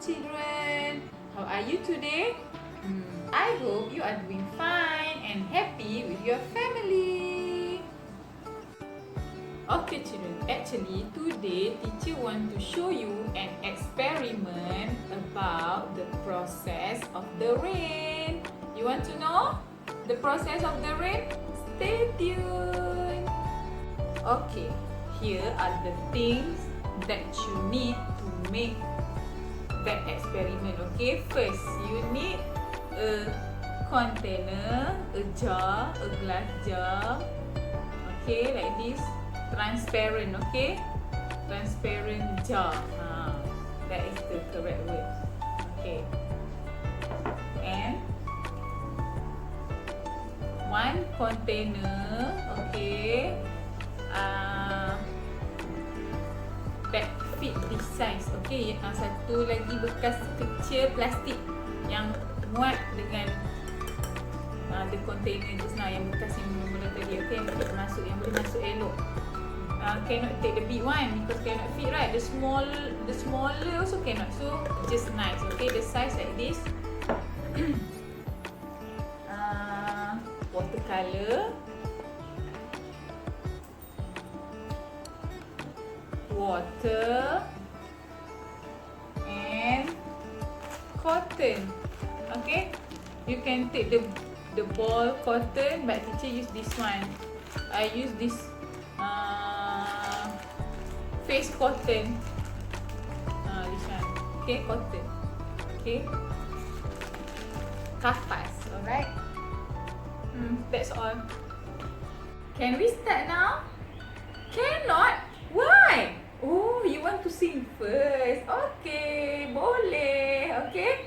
children. How are you today? I hope you are doing fine and happy with your family. Okay children, actually today teacher want to show you an experiment about the process of the rain. You want to know the process of the rain? Stay tuned. Okay, here are the things that you need to make that experiment. Okay, first you need a container, a jar, a glass jar. Okay, like this, transparent. Okay, transparent jar. That is the correct word. Okay, and one container. Okay, that fit this size. Okay, satu lagi bekas kecil plastik yang muat dengan the container just now yang bekas yang mula-mula tadi. Okay, yang boleh masuk elok. Cannot take the big one because cannot fit, right? The smaller also cannot. So just nice. Okay, the size like this. Watercolor, water, and cotton. Okay, you can take the ball cotton, but teacher use this one. I use this face cotton. This one. Okay, cotton. Okay, kapas. Alright. That's all. Can we start now? Cannot. Why? Oh, you want to sing first? Okay, boleh. Okay.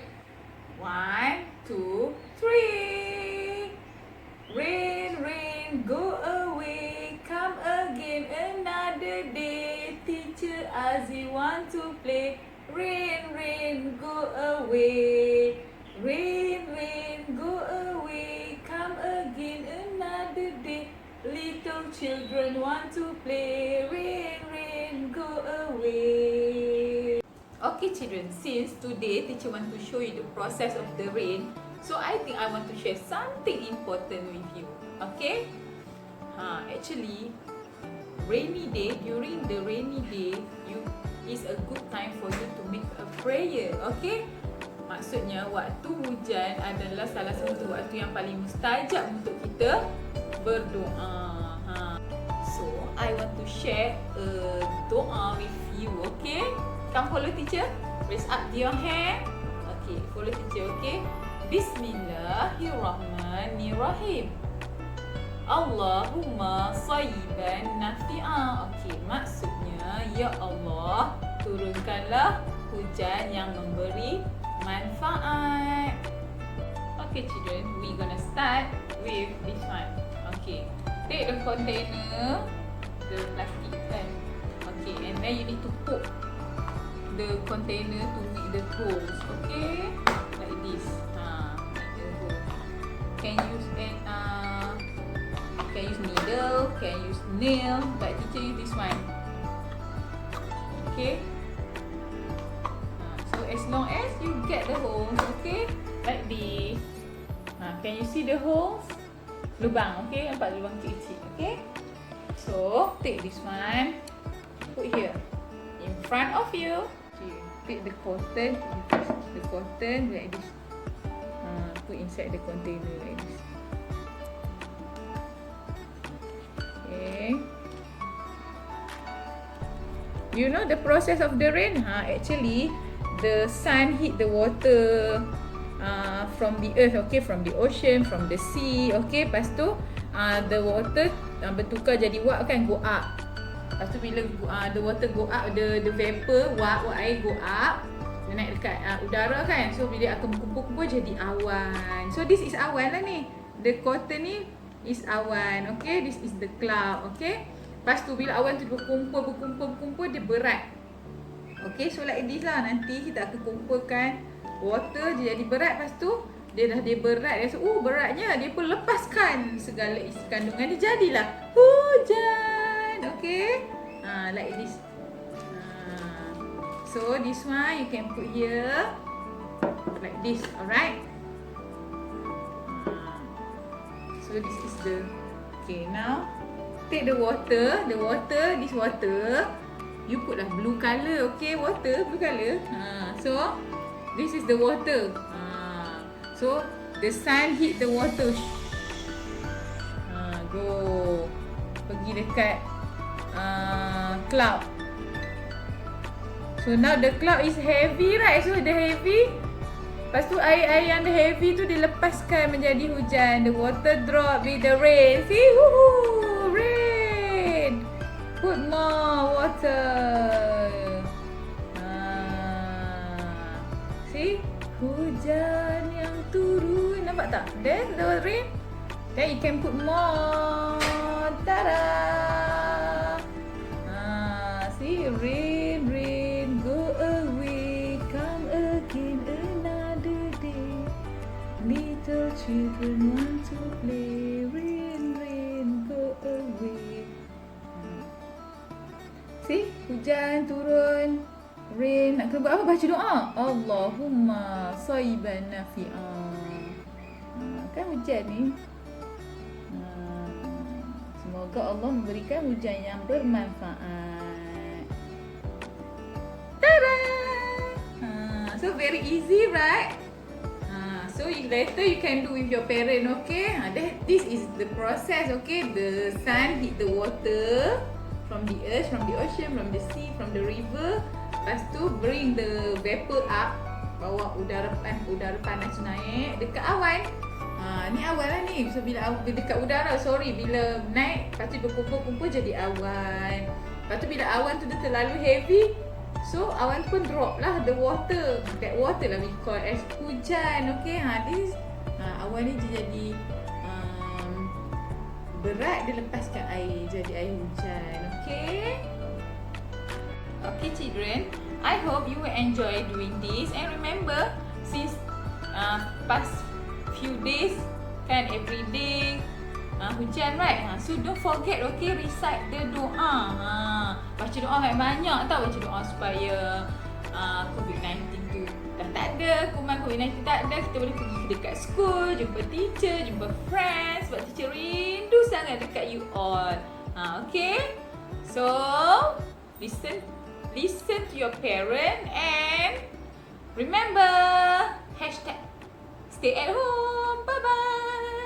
1, 2, 3. Rain, rain, go away. Come again another day. Teacher Azie want to play. Rain, rain, go away. Rain, rain, go away. Come again another day. Little children want to play. Rain, rain, go away. Okay children, since today teacher want to show you the process of the rain, so I think I want to share something important with you. Okay? Actually, during the rainy day, is a good time for you to make a prayer. Okay? Maksudnya waktu hujan adalah salah satu waktu yang paling mustajab untuk kita berdoa. So, I want to share a doa with you, okay? Come follow teacher. Raise up your hand. Okay, follow teacher, okay? Bismillahirrahmanirrahim. Allahumma sayyiban nafi'a. Okay, maksudnya, ya Allah, turunkanlah hujan yang memberi manfaat. Okay children, we gonna start with this one. Okay, take the container, the plastic kan. Okay, and then you need to poke the container to make the holes. Okay, like this. Make the hole. Can use needle, can use nail, but teacher use this one. Okay. As long as you get the holes, okay, like this. Can you see the holes? Lubang, okay, nampak lubang kecil, okay. So take this one, put here in front of you. Okay, take the cotton like this. Put inside the container like this. Okay. You know the process of the rain? Actually, the sun hit the water from the earth, okay, from the ocean, from the sea, okay. Lepas tu the water bertukar jadi wap kan, go up. Lepas tu bila the water go up, the vapor, wap air go up, dia naik dekat udara kan. So bila akan berkumpul-kumpul jadi awan. So this is awan lah ni. The cotton ni is awan, okay. This is the cloud, okay. Lepas tu bila awan tu berkumpul, dia berat. Okay, so like this lah. Nanti kita akan kumpulkan water, dia jadi berat. Lepas tu dia berat. Dia beratnya. Dia pun lepaskan segala isi kandungan dia. Jadilah hujan. Okay, like this. So this one you can put here like this, alright? So this is the, okay, now take the water, this water, you put lah blue color, okay? Water, blue color. So this is the water. So the sun hit the water. Go. Pergi dekat cloud. So now the cloud is heavy, right? So the heavy, lepas tu air yang the heavy tu dilepaskan menjadi hujan. The water drop with the rain. See? Woohoo! Rain! Put more water. See? Hujan yang turun. Nampak tak? There's the rain. Then you can put more. Ta-da! See? Rain, rain, go away. Come again another day. Little children want to play. Rain, rain, go away. See? Hujan turun. Rain. Nak kena buat apa? Baca doa. Allahumma sayyiban nafi'an. Kan hujan ni. Semoga Allah memberikan hujan yang bermanfaat. Tada! So very easy, right? So later you can do with your parent, okay? This is the process, okay? The sun hit the water from the earth, from the ocean, from the sea, from the river. Lepas tu bring the vapor up, bawa udara panas naik dekat awan. Ni awan lah ni. So bila dekat udara, bila naik, lepas tu berkumpul-kumpul jadi awan. Lepas tu bila awan tu dah terlalu heavy, so awan tu pun drop lah the water. That water lah we call as hujan, okay? This awan ni jadi berat, dia lepaskan air, jadi air hujan, okay? Okay children, I hope you will enjoy doing this. And remember, since past few days kan every day hujan, right? So don't forget, okay, recite the doa. Baca doa banyak tau, baca doa supaya COVID-19 tu dah tak ada, kuman COVID-19 tak ada. Kita boleh pergi dekat school, jumpa teacher, jumpa friends, sebab teacher rindu sangat dekat you all. Okay, so listen to your parent and remember hashtag stay at home. Bye bye.